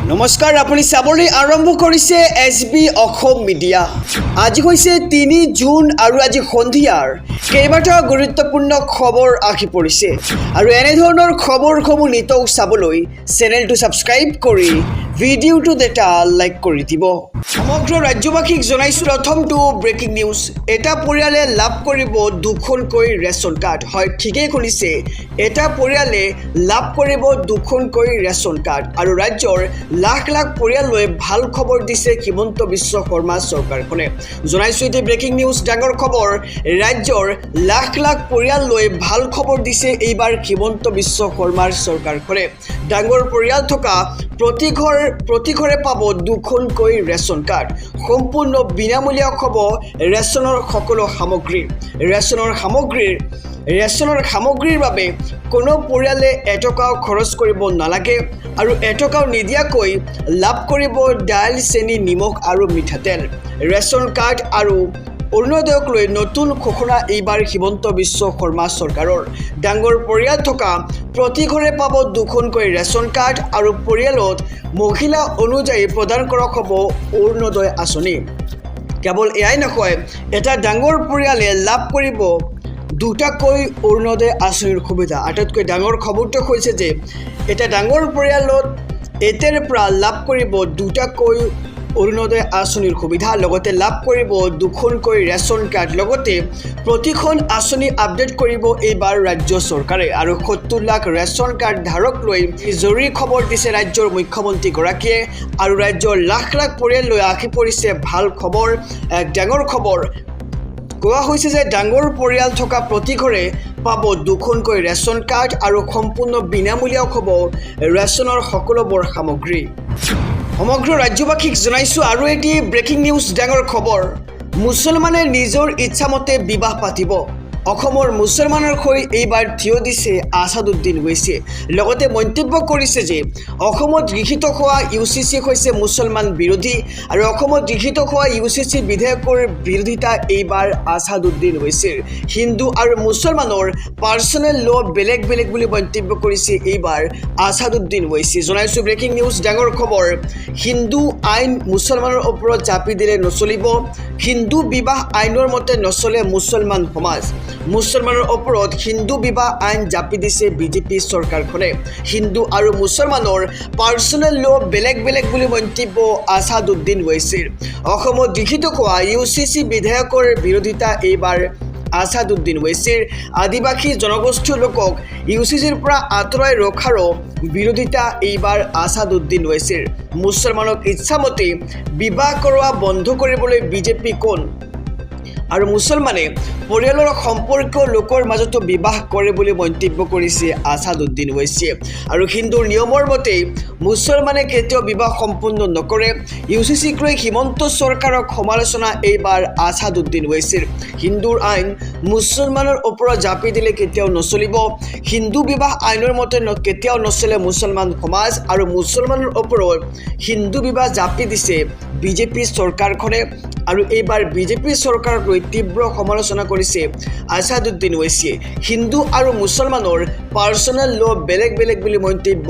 নমস্কাৰ, আপুনি চাবলৈ আৰম্ভ কৰিছে SB অসম মিডিয়া। আজি হৈছে 3 জুন আৰু আজি সন্ধিয়াৰ কেইবাটাও গুৰুত্বপূৰ্ণ খবৰ আহি পৰিছে আৰু এনে ধৰণৰ খবৰসমূহ নিতৌ চাবলৈ চেনেলটো ছাবস্ক্ৰাইব কৰি ভিডিঅ'টো এটা লাইক কৰি দিব। সমগ্ৰ ৰাজ্যবাসীক জনাইছো প্ৰথমটো ব্ৰেকিং নিউজ। এটা পৰিয়ালে লাভ কৰিব দুখনকৈ ৰেচন কাৰ্ড। হয়, ঠিকেই শুনিছে, এটা পৰিয়ালে লাভ কৰিব দুখনকৈ ৰেচন কাৰ্ড আৰু ৰাজ্যৰ লাখ লাখ পৰিয়াললৈ ভাল খবৰ দিছে হিমন্ত বিশ্ব শৰ্মা চৰকাৰখনে। জনাইছো এটি ব্ৰেকিং নিউজ, ডাঙৰ খবৰ। ৰাজ্যৰ লাখ লাখ পৰিয়াললৈ ভাল খবৰ দিছে এইবাৰ হিমন্ত বিশ্ব শৰ্মাৰ চৰকাৰখনে। ডাঙৰ পৰিয়াল থকা প্ৰতি ঘৰে পাব দুখনকৈ ৰেচন কাৰ্ড। সম্পূৰ্ণ বিনামূলীয়া হ'ব ৰেচনৰ সকলো সামগ্ৰী। ৰেচনৰ সামগ্ৰীৰ বাবে কোনো পৰিয়ালে এটকাও খৰচ কৰিব নালাগে আৰু এটকাও নিদিয়াকৈ লাভ কৰিব দাইল, চেনি, নিমখ আৰু মিঠাতেল। ৰেচন কাৰ্ড আৰু অৰুণোদয়ক লৈ নতুন ঘোষণা এইবাৰ হিমন্ত বিশ্ব শৰ্মা চৰকাৰৰ। ডাঙৰ পৰিয়াল থকা প্ৰতি ঘৰে পাব দুখনকৈ ৰেচন কাৰ্ড আৰু পৰিয়ালত মহিলা অনুযায়ী প্ৰদান কৰা হ'ব অৰুণোদয় আঁচনি। কেৱল এয়াই নহয়, এটা ডাঙৰ পৰিয়ালে লাভ কৰিব দুটাকৈ অৰুণোদয় আঁচনিৰ সুবিধা। আটাইতকৈ ডাঙৰ খবৰটো হৈছে যে এটা ডাঙৰ পৰিয়ালত এতিয়াৰ পৰা লাভ কৰিব দুটাকৈ অৰুণোদয় আঁচনিৰ সুবিধা, লগতে লাভ কৰিব দুখনকৈ ৰেচন কাৰ্ড। লগতে প্ৰতিখন আঁচনি আপডেট কৰিব এইবাৰ ৰাজ্য চৰকাৰে আৰু 70 লাখ ৰেচন কাৰ্ড ধাৰক লৈ জৰুৰী খবৰ দিছে ৰাজ্যৰ মুখ্যমন্ত্ৰীগৰাকীয়ে আৰু ৰাজ্যৰ লাখ লাখ পৰিয়াললৈ আহি পৰিছে ভাল খবৰ, এক ডাঙৰ খবৰ। কোৱা হৈছে যে ডাঙৰ পৰিয়াল থকা প্ৰতি ঘৰে পাব দুখনকৈ ৰেচন কাৰ্ড আৰু সম্পূৰ্ণ বিনামূলীয়া হ'ব ৰেচনৰ সকলোবোৰ সামগ্ৰী। সমগ্ৰ ৰাজ্যবাসীক জনাইছো আৰু এটি ব্ৰেকিং নিউজ, ডাঙৰ খবৰ। মুছলমানে নিজৰ ইচ্ছামতে বিবাহ পাতিব। অসমৰ মুছলমানৰ হৈ এইবাৰ থিয় দিছে আছাদুদ্দিন ওৱেইছিয়ে। লগতে মন্তব্য কৰিছে যে অসমত গৃহীত হোৱা UCC হৈছে মুছলমান বিৰোধী আৰু অসমত গৃহীত হোৱা UCC বিধেয়কৰ বিৰোধিতা এইবাৰ আছাদুদ্দিন ওৱেইছিৰ। হিন্দু আৰু মুছলমানৰ পাৰ্চনেল ল' বেলেগ বেলেগ বুলি মন্তব্য কৰিছে এইবাৰ আছাদুদ্দিন ওৱেইছিয়ে। জনাইছো ব্ৰেকিং নিউজ, ডাঙৰ খবৰ। হিন্দু আইন মুছলমানৰ ওপৰত জাপি দিলে নচলিব। হিন্দু বিবাহ আইনৰ মতে নচলে মুছলমান সমাজ। মুছলমানৰ ওপৰত হিন্দু বিবাহ আইন জাপি দিছে বিজেপি চৰকাৰখনে। হিন্দু আৰু মুছলমানৰ পাৰ্চনেল ল' বেলেগ বেলেগ বুলি মন্তব্য আছাদুদ্দিন ওৱেইছিৰ। অসমত গৃহীত হোৱা UCC বিধেয়কৰ বিৰোধিতা এইবাৰ আছাদুদ্দিন ওৱেইছিৰ। আদিবাসী জনগোষ্ঠীৰ লোকক UCCৰ পৰা আঁতৰাই ৰখাৰো বিৰোধিতা এইবাৰ আছাদুদ্দিন ওৱেইছিৰ। মুছলমানক ইচ্ছামতে বিবাহ কৰোৱা বন্ধ কৰিবলৈ বিজেপি কোন আৰু মুছলমানে পৰিয়ালৰ সম্পৰ্কীয় লোকৰ মাজতো বিবাহ কৰে বুলি মন্তব্য কৰিছে আছাদুদ্দিন ওৱেইছিয়ে। আৰু হিন্দুৰ নিয়মৰ মতে মুছলমানে কেতিয়াও বিবাহ সম্পূৰ্ণ নকৰে। UCCক লৈ হিমন্ত চৰকাৰক সমালোচনা এইবাৰ আছাদুদ্দিন ওৱেইছিৰ। হিন্দুৰ আইন মুছলমানৰ ওপৰত জাপি দিলে কেতিয়াও নচলিব। হিন্দু বিবাহ আইনৰ মতে কেতিয়াও নচলে মুছলমান সমাজ আৰু মুছলমানৰ ওপৰত হিন্দু বিবাহ জাপি দিছে বিজেপি চৰকাৰখনে আৰু এইবাৰ বিজেপি চৰকাৰক লৈ তীব্ৰ সমালোচনা কৰিছে আছাদুদ্দিন ওৱেইছিয়ে। হিন্দু আৰু মুছলমানৰ পাৰ্চনেল ল' বেলেগ বেলেগ বুলি মন্তব্য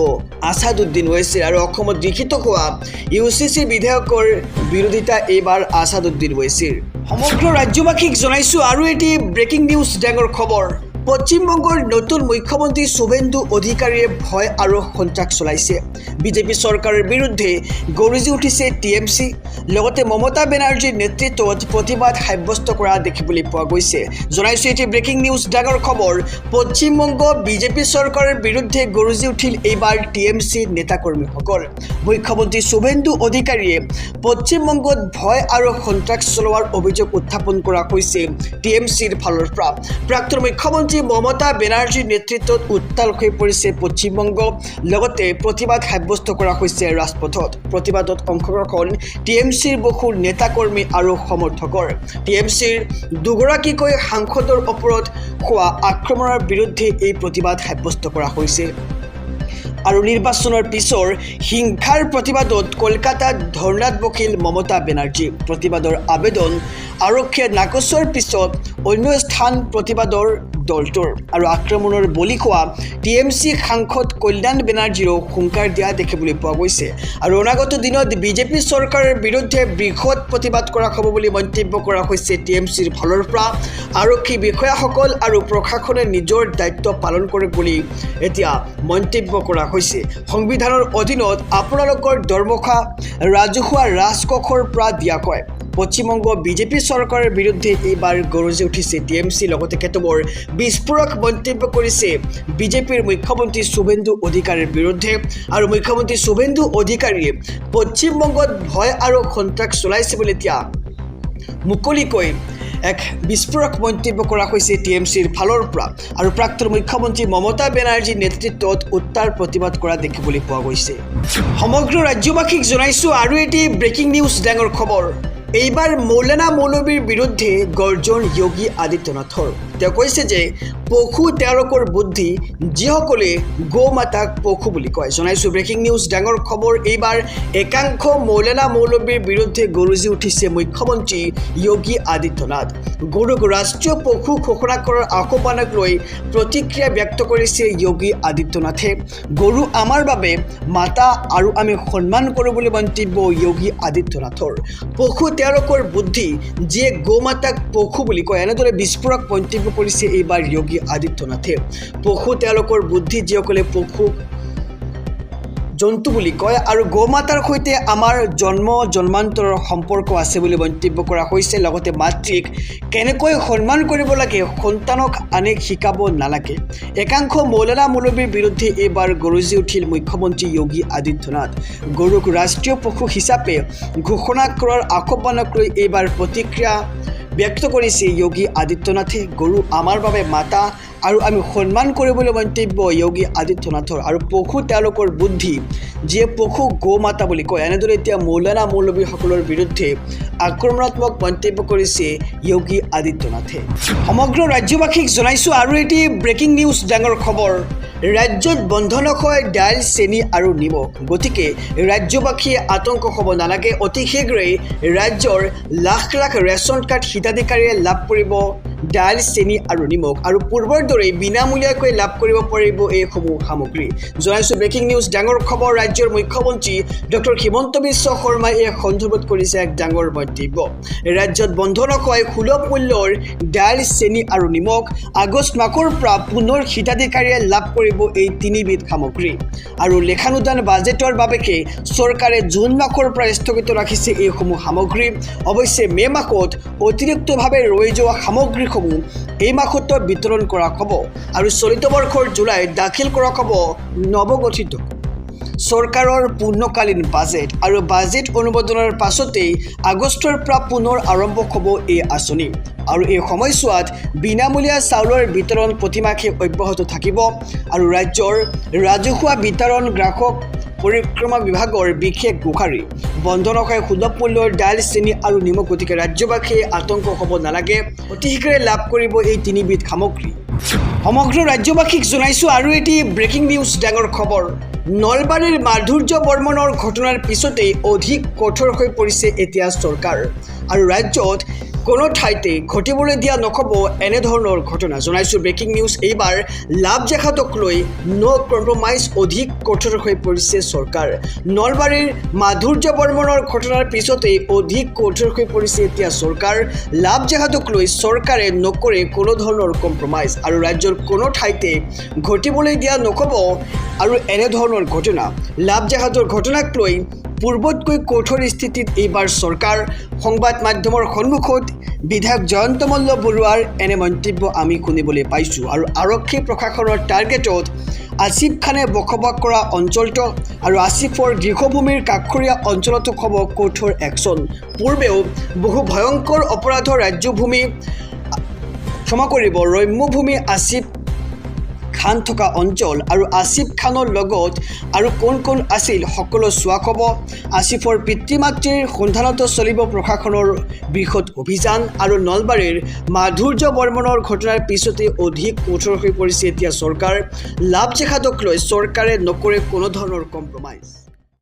আছাদুদ্দিন ওৱেইছিৰ আৰু অসমত গৃহীত হোৱা UCC বিধেয়কৰ বিৰোধিতা এইবাৰ আছাদুদ্দিন ওৱেইছিৰ। সমগ্ৰ ৰাজ্যবাসীক জনাইছো আৰু এটি ব্ৰেকিং নিউজ, ডাঙৰ খবৰ। পশ্চিমবংগৰ নতুন মুখ্যমন্ত্ৰী শুভেন্দু অধিকাৰীয়ে ভয় আৰু সন্ত্ৰাস চলাইছে। বিজেপি চৰকাৰৰ বিৰুদ্ধে গৰজি উঠিছে TMC। লগতে মমতা বেনাৰ্জীৰ নেতৃত্বত প্ৰতিবাদ সাব্যস্ত কৰা দেখিবলৈ পোৱা গৈছে। জনাইছো এটি ব্ৰেকিং নিউজ, ডাঙৰ খবৰ। পশ্চিমবংগ বিজেপি চৰকাৰৰ বিৰুদ্ধে গৰজি উঠিল এইবাৰ TMC নেতাকৰ্মীসকল। মুখ্যমন্ত্ৰী শুভেন্দু অধিকাৰীয়ে পশ্চিমবংগত ভয় আৰু সন্ত্ৰাস চলোৱাৰ অভিযোগ উত্থাপন কৰা হৈছে TMCৰ ফালৰ পৰা। প্ৰাক্তন মুখ্যমন্ত্ৰী মমতা বেনাৰ্জীৰ নেতৃত্বত উত্তাল হৈ পৰিছে পশ্চিমবংগ। লগতে প্ৰতিবাদ সাব্যস্ত কৰা হৈছে ৰাজপথত। প্ৰতিবাদত অংশগ্ৰহণ TMCৰ বহু নেতাকৰ্মী আৰু সমৰ্থকৰ। TMCৰ দুগৰাকীকৈ সাংসদৰ ওপৰত হোৱা আক্ৰমণৰ বিৰুদ্ধে এই প্ৰতিবাদ সাব্যস্ত কৰা হৈছে। আৰু নিৰ্বাচনৰ পিছৰ হিংসাৰ প্ৰতিবাদত কলকাতাত ধৰ্ণাত বহিল মমতা বেনাৰ্জী। প্ৰতিবাদৰ আবেদন আৰক্ষীয়ে নাকচৰ পিছত অন্য স্থান প্ৰতিবাদৰ দলটোৰ আৰু আক্ৰমণৰ বলি হোৱা টিএমচি সাংসদ কল্যাণ বেনাৰ্জীৰো হুংকাৰ দিয়া দেখিবলৈ পোৱা গৈছে আৰু অনাগত দিনত বিজেপি চৰকাৰৰ বিৰুদ্ধে বৃহৎ প্ৰতিবাদ কৰা হ'ব বুলি মন্তব্য কৰা হৈছে টিএমচিৰ ফালৰ পৰা আৰক্ষী বিষয়াসকল আৰু প্ৰশাসনে নিজৰ দায়িত্ব পালন কৰে বুলি এতিয়া মন্তব্য কৰা হৈছে সংবিধানৰ অধীনত আপোনালোকৰ দৰমহা ৰাজহুৱা ৰাজকোষৰ পৰা দিয়া হয় পশ্চিমবংগ বিজেপি চৰকাৰৰ বিৰুদ্ধে এইবাৰ গৰজি উঠিছে টিএমচি লগতে কেতবোৰ বিস্ফোৰক মন্তব্য কৰিছে বিজেপিৰ মুখ্যমন্ত্ৰী শুভেন্দু অধিকাৰীৰ বিৰুদ্ধে আৰু মুখ্যমন্ত্ৰী শুভেন্দু অধিকাৰীয়ে পশ্চিমবংগত ভয় আৰু সন্ত্ৰাস চলাইছে বুলি এতিয়া মুকলিকৈ এক বিস্ফোৰক মন্তব্য কৰা হৈছে টিএমচিৰ ফালৰ পৰা আৰু প্ৰাক্তন মুখ্যমন্ত্ৰী মমতা বেনাৰ্জীৰ নেতৃত্বত উত্তাল প্ৰতিবাদ কৰা দেখিবলৈ পোৱা গৈছে সমগ্ৰ ৰাজ্যবাসীক জনাইছোঁ আৰু এটি ব্ৰেকিং নিউজ ডাঙৰ খবৰ এইবাৰ মৌলানা মৌলবীৰ বিৰুদ্ধে গৰ্জন যোগী আদিত্যনাথৰ তেওঁ কৈছে যে পশু তেওঁলোকৰ বুদ্ধি যিসকলে গৌ মাতাক পশু বুলি কয় জনাইছোঁ ব্ৰেকিং নিউজ ডাঙৰ খবৰ এইবাৰ একাংশ মৌলানা মৌলবীৰ বিৰুদ্ধে গৰজি উঠিছে মুখ্যমন্ত্ৰী যোগী আদিত্যনাথ গৰুক ৰাষ্ট্ৰীয় পশু ঘোষণা কৰাৰ আহ্বানক লৈ প্ৰতিক্ৰিয়া ব্যক্ত কৰিছে যোগী আদিত্যনাথে গৰু আমাৰ বাবে মাতা আৰু আমি সন্মান কৰোঁ বুলি মন্তব্য যোগী আদিত্যনাথৰ পশু তেওঁলোকৰ বুদ্ধি যিয়ে গৌ মাতাক পশু বুলি কয় এনেদৰে বিস্ফোৰক মন্তব্য কৰিছে এইবাৰ যোগী আদিত্যনাথে পশু তেওঁলোকৰ বুদ্ধি যিসকলে পশু জন্তু বুলি কয় আৰু গৌ মাতাৰ সৈতে আমাৰ জন্মান্তৰৰ সম্পৰ্ক আছে বুলি মন্তব্য কৰা হৈছে লগতে মাতৃক কেনেকৈ সন্মান কৰিব লাগে সন্তানক আনেক শিকাব নালাগে একাংশ মৌলানা মৌলবীৰ বিৰুদ্ধে এইবাৰ গৰজি উঠিল মুখ্যমন্ত্ৰী যোগী আদিত্যনাথ গৰুক ৰাষ্ট্ৰীয় পশু হিচাপে ঘোষণা কৰাৰ আহ্বানক লৈ এইবাৰ প্ৰতিক্ৰিয়া ব্যক্ত কৰিছে যোগী আদিত্যনাথে গৰু আমাৰ বাবে মাতা আৰু আমি সন্মান কৰিবলৈ মন্তব্য যোগী আদিত্যনাথৰ আৰু পশু তেওঁলোকৰ বুদ্ধি যিয়ে পশু গৌ মাতা বুলি কয় এনেদৰে এতিয়া মৌলানা মৌলবীসকলৰ বিৰুদ্ধে আক্ৰমণাত্মক মন্তব্য কৰিছে যোগী আদিত্যনাথে সমগ্ৰ ৰাজ্যবাসীক জনাইছোঁ আৰু এটি ব্ৰেকিং নিউজ ডাঙৰ খবৰ ৰাজ্যত বন্ধ নকয় দাইল চেনি আৰু নিমখ গতিকে ৰাজ্যবাসীয়ে আতংক হ'ব নালাগে অতি শীঘ্ৰেই ৰাজ্যৰ লাখ লাখ ৰেচন কাৰ্ড হিতাধিকাৰীয়ে লাভ কৰিব দাইল চেনি আৰু নিমখ আৰু পূৰ্বৰ দৰে বিনামূলীয়াকৈ লাভ কৰিব পাৰিব এইসমূহ সামগ্ৰী জনাইছোঁ ব্ৰেকিং নিউজ ডাঙৰ খবৰ ৰাজ্যৰ মুখ্যমন্ত্ৰী ডক্টৰ হিমন্ত বিশ্ব শৰ্মাই এই সন্দৰ্ভত কৰিছে এক ডাঙৰ মন্তব্য ৰাজ্যত বন্ধ নকয় সুলভ মূল্যৰ দাইল চেনি আৰু নিমখ আগষ্ট মাহৰ পৰা পুনৰ হিতাধিকাৰীয়ে লাভ কৰিব এই তিনিবিধ সামগ্ৰী আৰু লেখানুদান বাজেটৰ বাবেকে চৰকাৰে জুন মাহৰ পৰা স্থগিত ৰাখিছে এইসমূহ সামগ্ৰী অৱশ্যে মে মাহত অতিৰিক্তভাৱে ৰৈ যোৱা সামগ্ৰীসমূহ এই মাহত বিতৰণ কৰা হ'ব আৰু চলিত বৰ্ষৰ জুলাইত দাখিল কৰা হ'ব নৱগঠিত চৰকাৰৰ পূৰ্ণকালীন বাজেট আৰু বাজেট অনুমোদনৰ পাছতেই আগষ্টৰ পৰা পুনৰ আৰম্ভ হ'ব এই আঁচনি আৰু এই সময়ছোৱাত বিনামূলীয়া চাউলৰ বিতৰণ প্ৰতিমাহে অব্যাহত থাকিব আৰু ৰাজ্যৰ ৰাজহুৱা বিতৰণ গ্ৰাহক পৰিক্ৰমা বিভাগৰ বিশেষ গোহাৰি বন্ধ নকয় সুলভ মূল্যৰ দাইল চেনি আৰু নিমখ গতিকে ৰাজ্যবাসীয়ে আতংক হ'ব নালাগে অতি শীঘ্ৰে লাভ কৰিব এই তিনিবিধ সামগ্ৰী সমগ্ৰ ৰাজ্যবাসীক জনাইছোঁ আৰু এটি ব্ৰেকিং নিউজ ডাঙৰ খবৰ নলবাৰীৰ মাধুৰ্য বৰ্মনৰ ঘটনাৰ পিছতেই অধিক কঠোৰ হৈ পৰিছে এতিয়া চৰকাৰ আৰু ৰাজ্যত কোনো ঠাইতে ঘটিবলৈ দিয়া নহ'ব এনেধৰণৰ ঘটনা জনাইছোঁ ব্ৰেকিং নিউজ এইবাৰ লাভ জেহাদক লৈ ন' কম্প্ৰমাইজ অধিক কঠোৰ হৈ পৰিছে চৰকাৰ নলবাৰীৰ মাধুৰ্য বৰ্মনৰ ঘটনাৰ পিছতেই অধিক কঠোৰ হৈ পৰিছে এতিয়া চৰকাৰ লাভ জেহাদক লৈ চৰকাৰে নকৰে কোনো ধৰণৰ কম্প্ৰমাইজ আৰু ৰাজ্যৰ কোনো ঠাইতে ঘটিবলৈ দিয়া নহ'ব আৰু এনেধৰণৰ ঘটনা লাভ জেহাদৰ ঘটনাক লৈ পূৰ্বতকৈ কঠোৰ স্থিতিত এইবাৰ চৰকাৰ সংবাদ মাধ্যমৰ সন্মুখত বিধায়ক জয়ন্ত মল্ল বৰুৱাৰ এনে মন্তব্য আমি শুনিবলৈ পাইছোঁ আৰু আৰক্ষী প্ৰশাসনৰ টাৰ্গেটত আসিফ খানে বসবাস কৰা অঞ্চলটো আৰু আসিফৰ গৃহভূমিৰ কাষৰীয়া অঞ্চলতো হ'ব কঠোৰ একশ্যন পূৰ্বেও বহু ভয়ংকৰ অপৰাধৰ ৰাজ্যভূমি ক্ষমা কৰিব ৰম্যভূমি আসিফ খান থকা অঞ্চল আৰু আসিফ খানৰ লগত আৰু কোন আছিল সকলো চোৱা হ'ব আসিফৰ পিতৃ মাতৃৰ সন্ধানত চলিব প্ৰশাসনৰ বৃহৎ অভিযান আৰু নলবাৰীৰ মাধুৰ্য বৰ্মনৰ ঘটনাৰ পিছতে অধিক কঠোৰ হৈ পৰিছে এতিয়া চৰকাৰ লাভ জেহাদক লৈ চৰকাৰে নকৰে কোনো ধৰণৰ কম্প্ৰমাইজ